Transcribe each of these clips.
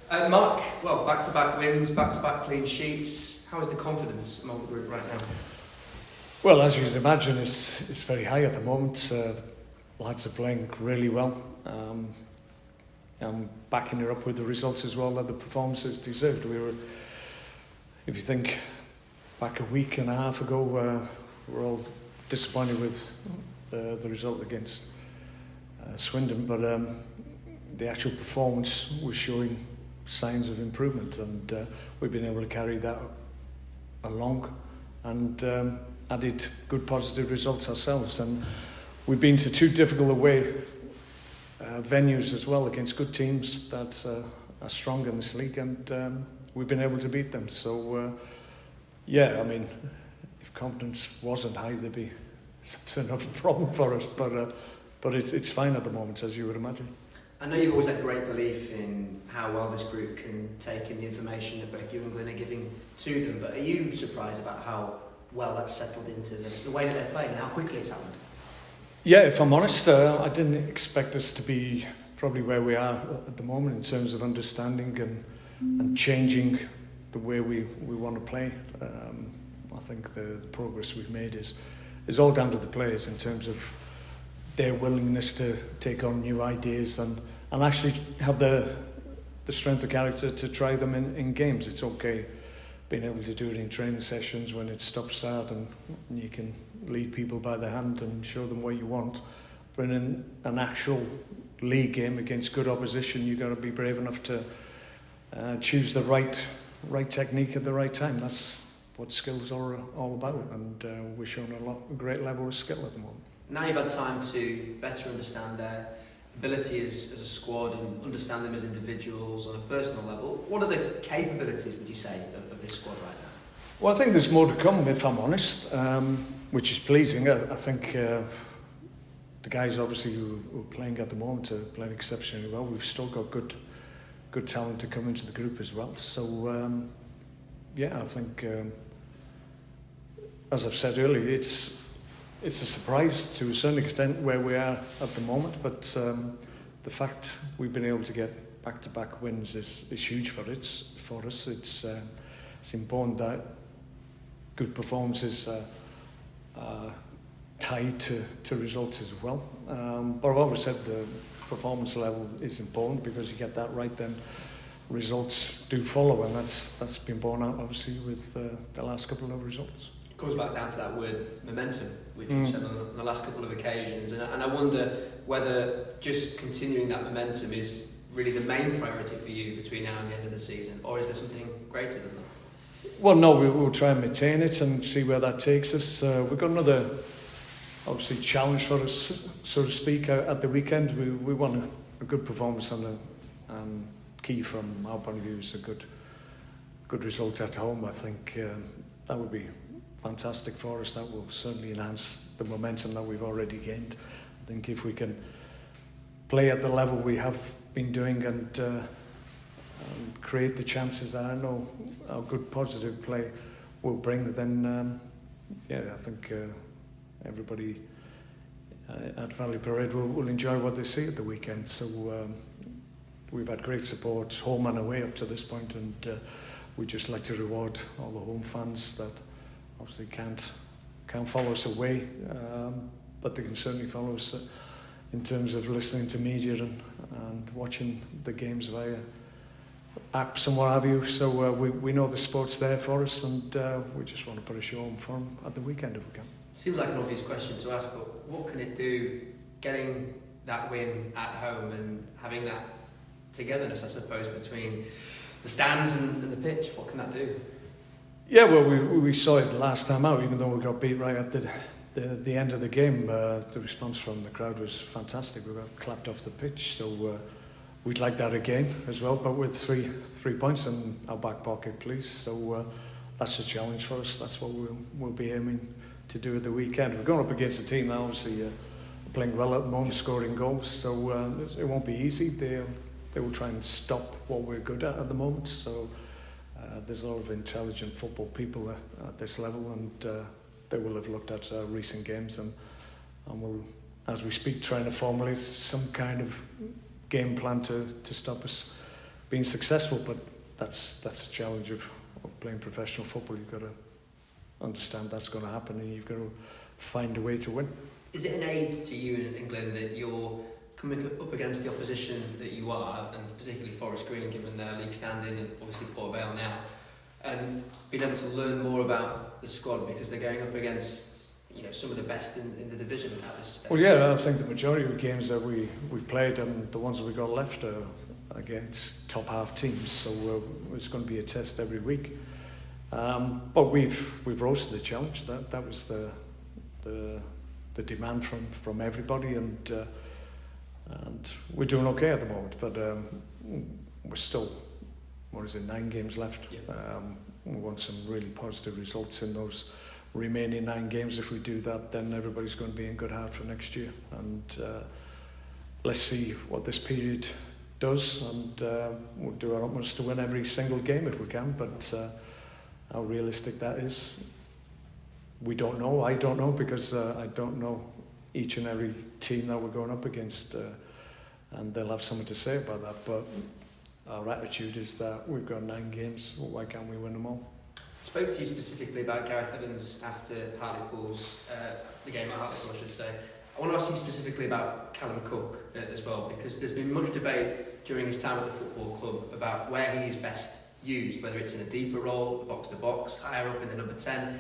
Mark, well, back-to-back wins, back-to-back clean sheets. How is the confidence among the group right now? Well, as you can imagine, it's very high at the moment. The lads are playing really well. I'm backing it up with the results as well that the performances deserved. If you think back a week and a half ago, we were all disappointed with the result against Swindon, but the actual performance was showing signs of improvement, and we've been able to carry that along and added good positive results ourselves. And we've been to two difficult away venues as well against good teams that are strong in this league, and we've been able to beat them. So I mean, if confidence wasn't high, there'd be something of a problem for us, but it's fine at the moment, as you would imagine. I know you've always had great belief in how well this group can take in the information that both you and Glyn are giving to them, but are you surprised about how well that's settled into the way that they're playing and how quickly it's happened? Yeah, if I'm honest, I didn't expect us to be probably where we are at the moment in terms of understanding and changing the way we want to play. I think the progress we've made is all down to the players in terms of their willingness to take on new ideas and actually have the strength of character to try them in games. It's okay being able to do it in training sessions when it's stop-start and you can lead people by the hand and show them what you want. But in an actual league game against good opposition, you've got to be brave enough to choose the right technique at the right time. That's what skills are all about, and we're showing a great level of skill at the moment. Now you've had time to better understand their ability as a squad and understand them as individuals on a personal level. What are the capabilities, would you say, of this squad right now? Well, I think there's more to come, if I'm honest, which is pleasing. I think the guys, obviously, who are playing at the moment are playing exceptionally well. We've still got good talent to come into the group as well. So, I think, as I've said earlier, it's a surprise to a certain extent where we are at the moment, but the fact we've been able to get back-to-back wins is huge for us. It's important that good performances are tied to results as well. But I've always said the performance level is important, because you get that right, then results do follow, and that's been borne out obviously with the last couple of results. Goes back down to that word momentum, which you've said on the last couple of occasions, and I wonder whether just continuing that momentum is really the main priority for you between now and the end of the season, or is there something greater than that? Well, no, we'll try and maintain it and see where that takes us. We've got another, obviously, challenge for us, so to speak, at the weekend. We want a good performance, and key from our point of view is a good result at home. I think that would be fantastic for us. That will certainly enhance the momentum that we've already gained. I think if we can play at the level we have been doing and create the chances that I know our good positive play will bring, then I think everybody at Valley Parade will enjoy what they see at the weekend. So we've had great support home and away up to this point, and we'd just like to reward all the home fans that obviously can't follow us away, but they can certainly follow us in terms of listening to media and watching the games via apps and what have you. So we know the sport's there for us, and we just want to put a show on for them at the weekend if we can. Seems like an obvious question to ask, but what can it do, getting that win at home and having that togetherness, I suppose, between the stands and the pitch? What can that do? Yeah, well, we saw it last time out, even though we got beat right at the end of the game. The response from the crowd was fantastic. We got clapped off the pitch, so we'd like that again as well, but with three points in our back pocket, please. So that's a challenge for us. That's what we'll be aiming to do at the weekend. We're going up against a team that obviously are playing well at the moment, scoring goals, so it won't be easy. They will try and stop what we're good at the moment. So there's a lot of intelligent football people at this level, and they will have looked at recent games and will, as we speak, trying to formulate some kind of game plan to stop us been successful, but that's a challenge of playing professional football. You've got to understand that's going to happen, and you've got to find a way to win. Is it an aid to you in England that you're coming up against the opposition that you are, and particularly Forest Green, given their league standing, and obviously Port Vale now, and being able to learn more about the squad because they're going up against, you know, some of the best in the division at this stage? Well, yeah, I think the majority of the games that we've played and the ones that we got left are against top half teams, so it's going to be a test every week. But we've rose to the challenge. That was the demand from everybody, and we're doing okay at the moment. But we're still, 9 games left. Yeah. We want some really positive results in those remaining 9 games. If we do that, then everybody's going to be in good heart for next year. And let's see what this period does, and we'll do our utmost to win every single game if we can. But how realistic that is, we don't know. I don't know, because I don't know each and every team that we're going up against, and they'll have something to say about that. But our attitude is that we've got 9 games, well, why can't we win them all? I spoke to you specifically about Gareth Evans after Hartlepool's, the game at Hartlepool, I should say. I want to ask you specifically about Callum Cooke as well, because there's been much debate during his time at the football club about where he is best used, whether it's in a deeper role, box-to-box, higher up in the number 10.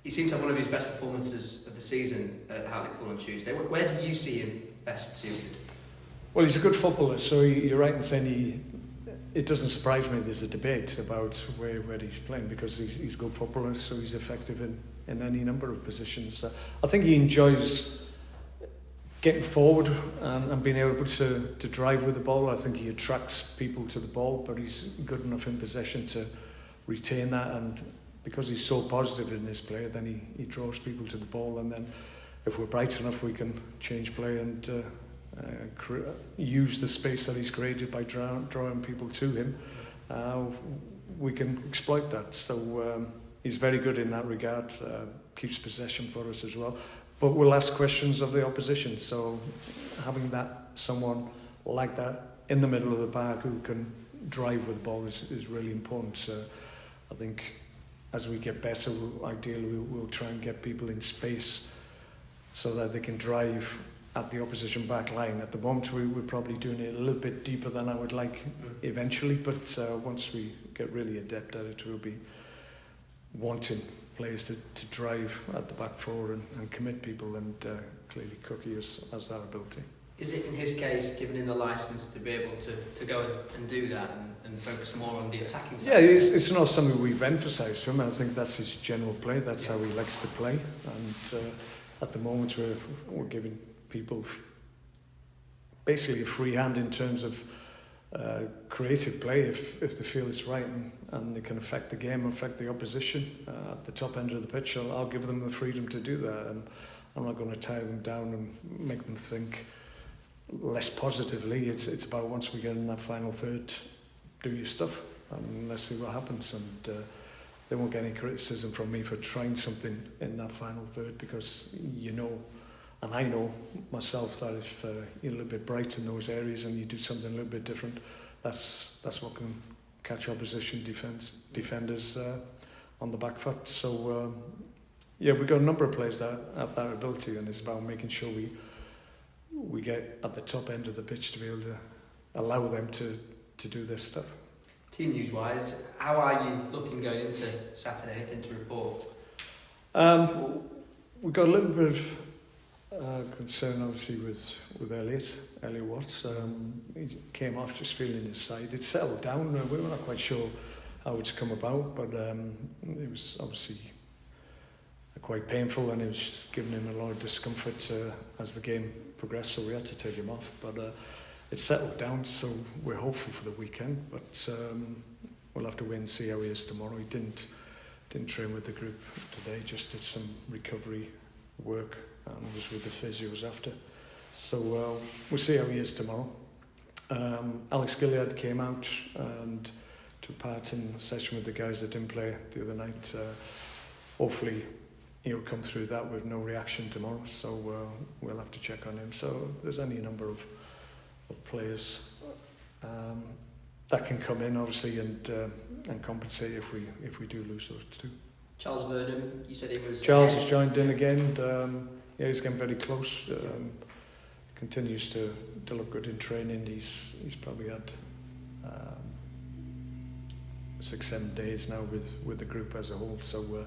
He seemed to have one of his best performances of the season at Hartlepool on Tuesday. Where do you see him best suited? Well, he's a good footballer, so you're right in saying it doesn't surprise me there's a debate about where he's playing, because he's a good footballer, so he's effective in any number of positions. I think he enjoys getting forward and being able to drive with the ball. I think he attracts people to the ball, but he's good enough in possession to retain that, and because he's so positive in his play, then he draws people to the ball, and then if we're bright enough we can change play and use the space that he's created by drawing people to him. We can exploit that, so he's very good in that regard, keeps possession for us as well. But we'll ask questions of the opposition, so having someone like that in the middle of the park who can drive with the ball is really important. So I think as we get better, ideally we'll try and get people in space so that they can drive at the opposition back line. At the moment we're probably doing it a little bit deeper than I would like eventually, but once we get really adept at it, we'll be wanting players to drive at the back four and commit people, and clearly Cookie has that ability. Is it in his case given him the licence to be able to go and do that and focus more on the attacking side? Yeah, it's not something we've emphasised to him. I think that's his general play, that's how he likes to play, and at the moment we're giving people basically a free hand in terms of creative play if they feel it's right, and they can affect the game, affect the opposition at the top end of the pitch. I'll give them the freedom to do that, and I'm not going to tie them down and make them think less positively. It's about, once we get in that final third, do your stuff and let's see what happens, and they won't get any criticism from me for trying something in that final third, because and I know myself that if you're a little bit bright in those areas and you do something a little bit different, that's what can catch opposition defenders on the back foot. So we've got a number of players that have that ability, and it's about making sure we get at the top end of the pitch to be able to allow them to do this stuff. Team news wise, how are you looking going into Saturday? Anything to report? We've got a little bit of concern obviously with Elliot Watts. He came off just feeling his side. It settled down. We were not quite sure how it's come about, but it was obviously quite painful, and it was giving him a lot of discomfort as the game progressed, so we had to take him off. But it settled down, so we're hopeful for the weekend, but we'll have to wait and see how he is tomorrow. He didn't train with the group today, just did some recovery work and was with the physios after. So we'll see how he is tomorrow. Alex Gilliard came out and took part in a session with the guys that didn't play the other night. Hopefully he'll come through that with no reaction tomorrow, so we'll have to check on him. So there's any number of players that can come in obviously and compensate if we do lose those two. Charles Vernon, you said he was... Charles has joined in again. Yeah, he's getting very close. Continues to look good in training. He's probably had 6-7 days now with the group as a whole, so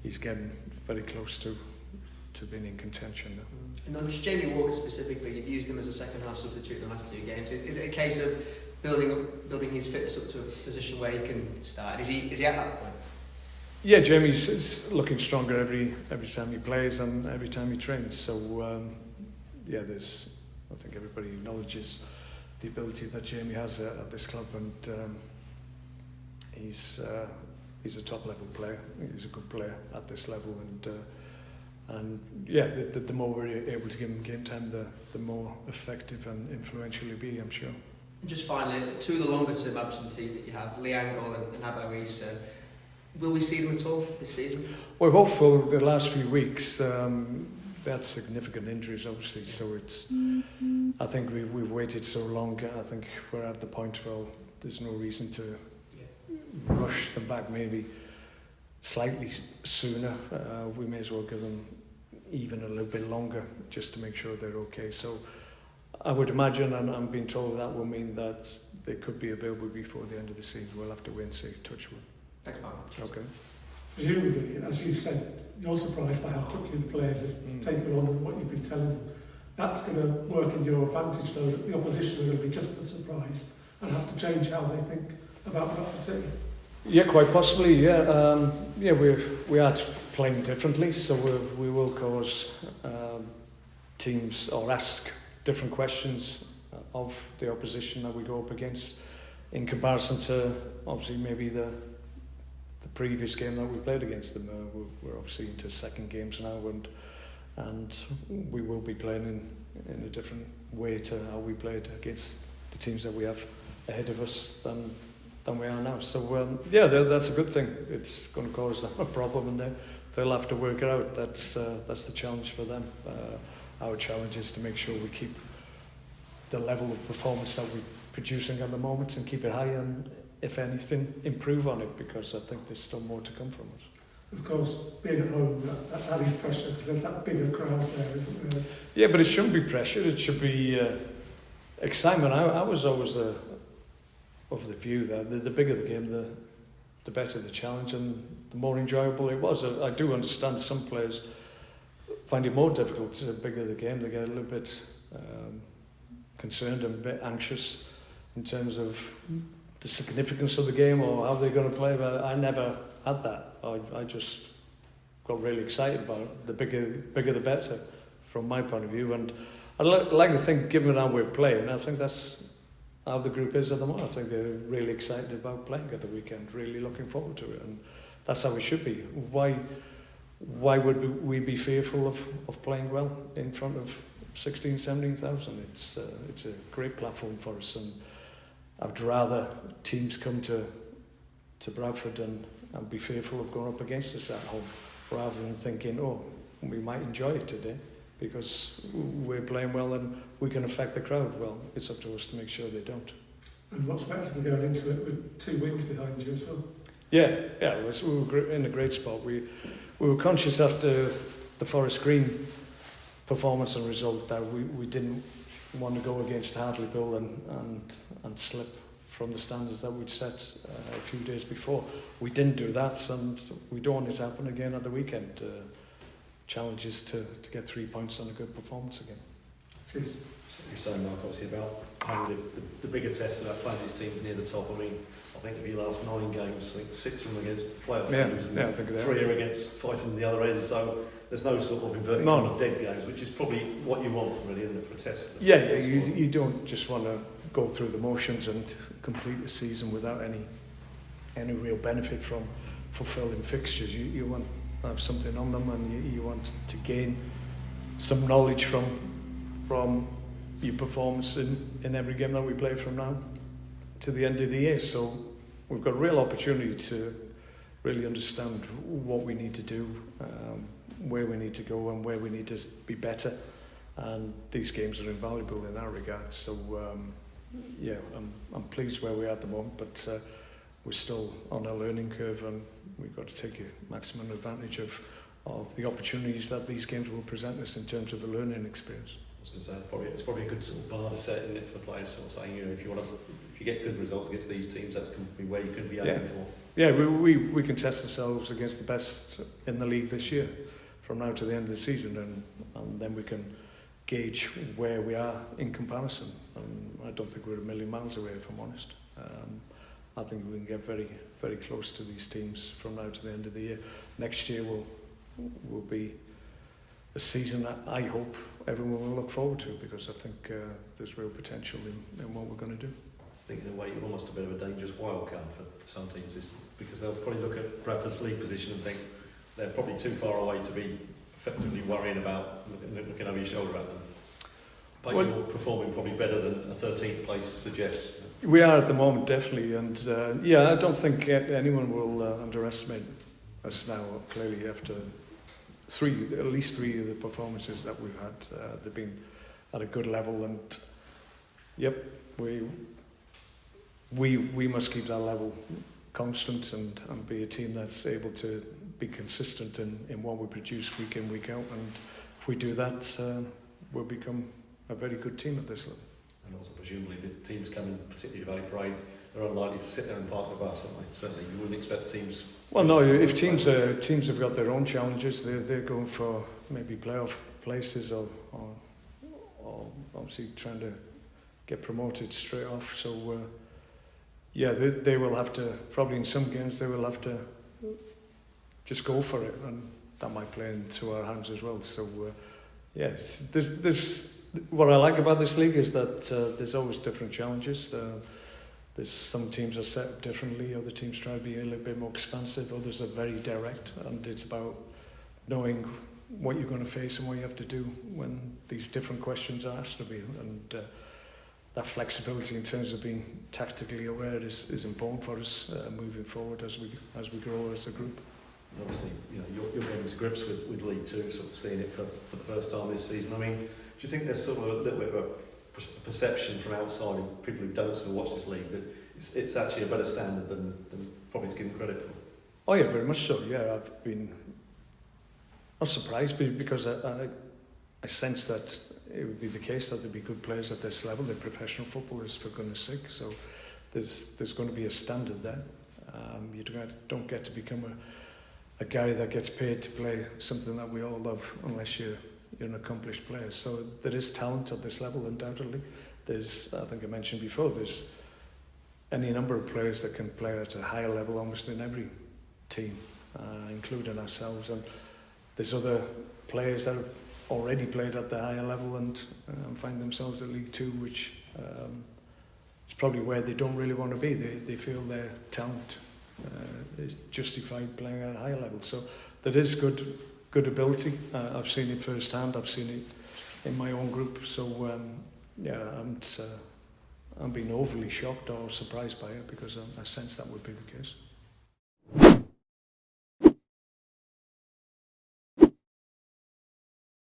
he's getting very close to being in contention now. And on just Jamie Walker specifically, you've used him as a second half substitute in the last 2 games. Is it a case of building his fitness up to a position where he can start? Is he at that point? Yeah, Jamie's looking stronger every time he plays and every time he trains. So yeah, I think everybody acknowledges the ability that Jamie has at this club, and he's a top level player. He's a good player at this level, and yeah, the more we're able to give him game time, the more effective and influential he'll be, I'm sure. And just finally, 2 of the longer term absentees that you have, Lee Angle and Abo Issa, will we see them at all this season? We're hopeful. The last few weeks, they had significant injuries, obviously, so it's. I think we've waited so long. I think we're at the point where there's no reason to rush them back. Maybe slightly sooner. We may as well give them even a little bit longer just to make sure they're okay. So I would imagine, and I'm being told that will mean that they could be available before the end of the season. We'll have to wait and see. Touch wood. Thanks, Mark. Okay. Presumably, as you said, you're surprised by how quickly the players have taken on what you've been telling them. That's going to work in your advantage, though, that the opposition are going to be just as surprised and have to change how they think about Bradford City. Yeah, quite possibly. Yeah, we are playing differently, so we will cause teams or ask different questions of the opposition that we go up against, in comparison to obviously maybe the previous game that we played against them. We're obviously into second games now, and we will be playing in a different way to how we played against the teams that we have ahead of us than we are now. So yeah, that's a good thing. It's going to cause them a problem, and they'll have to work it out. That's the challenge for them. Our challenge is to make sure we keep the level of performance that we're producing at the moment and keep it high, and if anything, improve on it, because I think there's still more to come from us. Of course, being at home, that added pressure, because there's that bigger crowd there, isn't there? Yeah, but it shouldn't be pressure. It should be excitement. I was always of the view that the bigger the game, the better the challenge, and the more enjoyable it was. I do understand some players find it more difficult the bigger the game. They get a little bit concerned and a bit anxious in terms of the significance of the game or how they're going to play, but I never had that. I just got really excited about it. The bigger the better, from my point of view. And I'd like to think, given how we're playing, I think that's how the group is at the moment. I think they're really excited about playing at the weekend, really looking forward to it, and that's how we should be. Why would we be fearful of playing well in front of 16,000, 17,000? It's a great platform for us, and I'd rather teams come to Bradford and be fearful of going up against us at home, rather than thinking, oh, we might enjoy it today because we're playing well and we can affect the crowd. Well, it's up to us to make sure they don't. And what's better than going into it with 2 wins behind you as well? Yeah, we were in a great spot. We were conscious after the Forest Green performance and result that we didn't want to go against Hartlepool and slip from the standards that we'd set a few days before. We didn't do that, and we don't want it to happen again at the weekend. Challenge is to get 3 points on a good performance again. Cheers. You're saying, Mark, obviously about having the bigger test about playing these teams near the top. I mean, I think of your last 9 games, I think 6 of them against playoff teams, and I think 3 are against fighting the other end. So there's no sort of inverted dead games, which is probably what you want, really, isn't it, for a test? Yeah, you don't just want to go through the motions and complete the season without any real benefit from fulfilling fixtures. You want to have something on them, and you want to gain some knowledge from your performance in every game that we play from now to the end of the year. So we've got a real opportunity to really understand what we need to do, where we need to go and where we need to be better, and these games are invaluable in that regard. So yeah, I'm pleased where we are at the moment, but we're still on a learning curve, and we've got to take a maximum advantage of the opportunities that these games will present us in terms of a learning experience. I was going to say, it's probably a good sort of bar to set in it for the players, sort of saying, you know, if you get good results against these teams, that's going to be where you could be aiming for. Yeah, we can test ourselves against the best in the league this year, from now to the end of the season, and then we can gauge where we are in comparison. And I don't think we're a million miles away, if I'm honest. I think we can get very, very close to these teams from now to the end of the year. Next year will be a season that I hope everyone will look forward to, because I think there's real potential in what we're going to do. I think in a way you're almost a bit of a dangerous wild card for some teams, because they'll probably look at Bradford's league position and think they're probably too far away to be effectively worrying about looking over your shoulder at them. But well, you're performing probably better than a 13th place suggests. We are at the moment, definitely, and I don't think anyone will underestimate us now. Clearly, after at least three of the performances that we've had, they've been at a good level, and yep, we must keep that level constant and be a team that's able to be consistent in what we produce week in, week out, and if we do that, we'll become a very good team at this level. And also presumably the teams coming, particularly Valley Parade, they're unlikely to sit there and park the bus, aren't they? Certainly you wouldn't expect teams... Well, no, if teams have got their own challenges, they're going for maybe playoff places or obviously trying to get promoted straight off. So, they will have to, probably in some games, they will have to just go for it, and that might play into our hands as well. So, there's what I like about this league is that there's always different challenges. There's some teams are set up differently, other teams try to be a little bit more expansive, others are very direct, and it's about knowing what you're going to face and what you have to do when these different questions are asked of you. And that flexibility in terms of being tactically aware is important for us moving forward as we grow as a group. And obviously, you know, you're getting to grips with League Two, sort of seeing it for the first time this season. I mean, do you think there's sort of a little bit of a perception from outside of people who don't sort of watch this league that it's actually a better standard than probably it's given credit for? Oh yeah, very much so. Yeah, I've been not surprised because I sense that it would be the case that there'd be good players at this level. They're professional footballers, for goodness sake. So there's going to be a standard there. You don't get to become a guy that gets paid to play something that we all love unless you're an accomplished player. So there is talent at this level, undoubtedly. There's, I think I mentioned before, there's any number of players that can play at a higher level almost in every team, including ourselves. And there's other players that have already played at the higher level and find themselves at League Two, which is probably where they don't really want to be. They feel their talent is justified playing at a higher level. So there is good ability. I've seen it firsthand. I've seen it in my own group. So I'm being overly shocked or surprised by it because I sense that would be the case.